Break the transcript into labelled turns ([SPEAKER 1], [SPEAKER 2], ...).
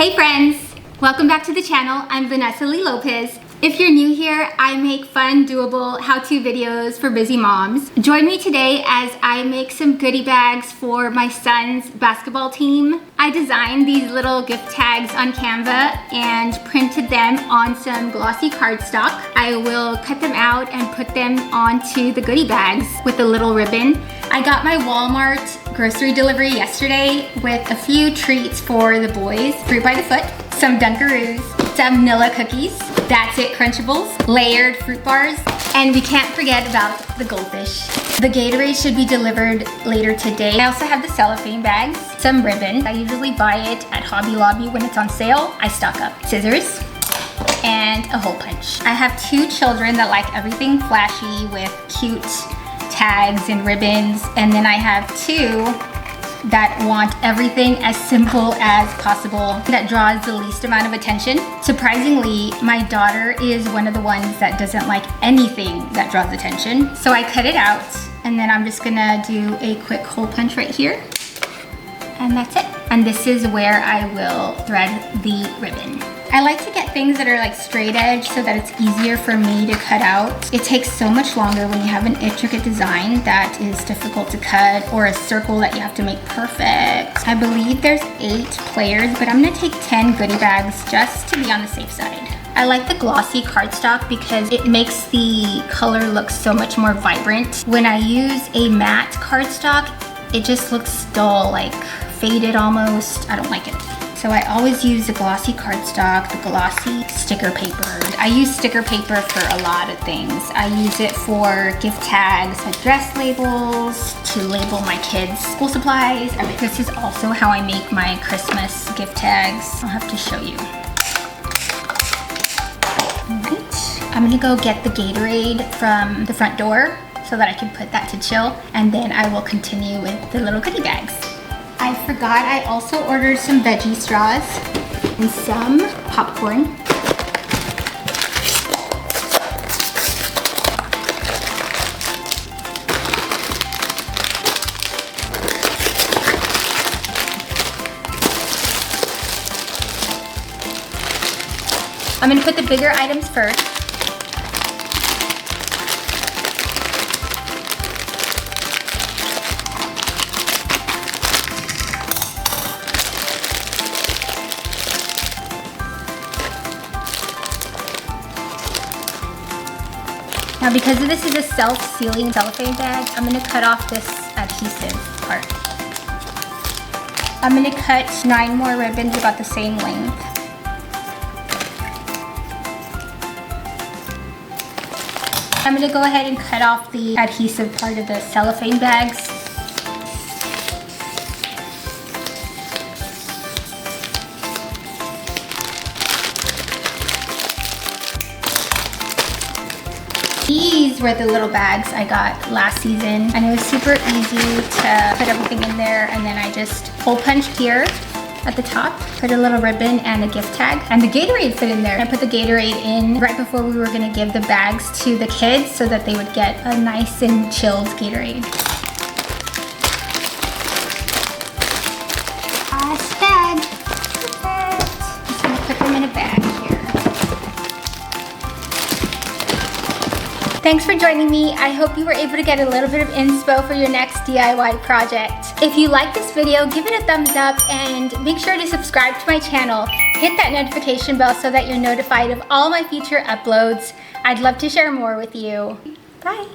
[SPEAKER 1] Hey friends, welcome back to the channel. I'm Vanessa Lee Lopez. If you're new here, I make fun, doable, how-to videos for busy moms. Join me today as I make some goodie bags for my son's basketball team. I designed these little gift tags on Canva and printed them on some glossy cardstock. I will cut them out and put them onto the goodie bags with a little ribbon. I got my Walmart grocery delivery yesterday with a few treats for the boys. Fruit by the foot, some Dunkaroos, some Nilla cookies, That's It Crunchables, layered fruit bars, and we can't forget about the goldfish. The Gatorade should be delivered later today. I also have the cellophane bags, some ribbon. I usually buy it at Hobby Lobby when it's on sale. I stock up. Scissors, and a hole punch. I have two children that like everything flashy with cute tags and ribbons, and then I have two that want everything as simple as possible, that draws the least amount of attention. Surprisingly, my daughter is one of the ones that doesn't like anything that draws attention. So I cut it out, and then I'm just gonna do a quick hole punch right here, and that's it. And this is where I will thread the ribbon. I like to get things that are like straight edge so that it's easier for me to cut out. It takes so much longer when you have an intricate design that is difficult to cut, or a circle that you have to make perfect. I believe there's 8 players, but I'm gonna take 10 goodie bags just to be on the safe side. I like the glossy cardstock because it makes the color look so much more vibrant. When I use a matte cardstock, it just looks dull, like faded almost. I don't like it. So I always use the glossy cardstock, the glossy sticker paper. I use sticker paper for a lot of things. I use it for gift tags, like dress labels, to label my kids' school supplies. This is also how I make my Christmas gift tags. I'll have to show you. All right, I'm gonna go get the Gatorade from the front door so that I can put that to chill, and then I will continue with the little goodie bags. I forgot I also ordered some veggie straws and some popcorn. I'm gonna put the bigger items first. Now, because this is a self-sealing cellophane bag, I'm gonna cut off this adhesive part. I'm gonna cut 9 more ribbons about the same length. I'm gonna go ahead and cut off the adhesive part of the cellophane bags. These were the little bags I got last season, and it was super easy to put everything in there, and then I just hole punched here at the top, put a little ribbon and a gift tag, and the Gatorade fit in there. I put the Gatorade in right before we were gonna give the bags to the kids so that they would get a nice and chilled Gatorade. Last bag. Perfect. Just gonna put them in a bag here. Thanks for joining me. I hope you were able to get a little bit of inspo for your next DIY project. If you like this video, give it a thumbs up and make sure to subscribe to my channel. Hit that notification bell so that you're notified of all my future uploads. I'd love to share more with you. Bye.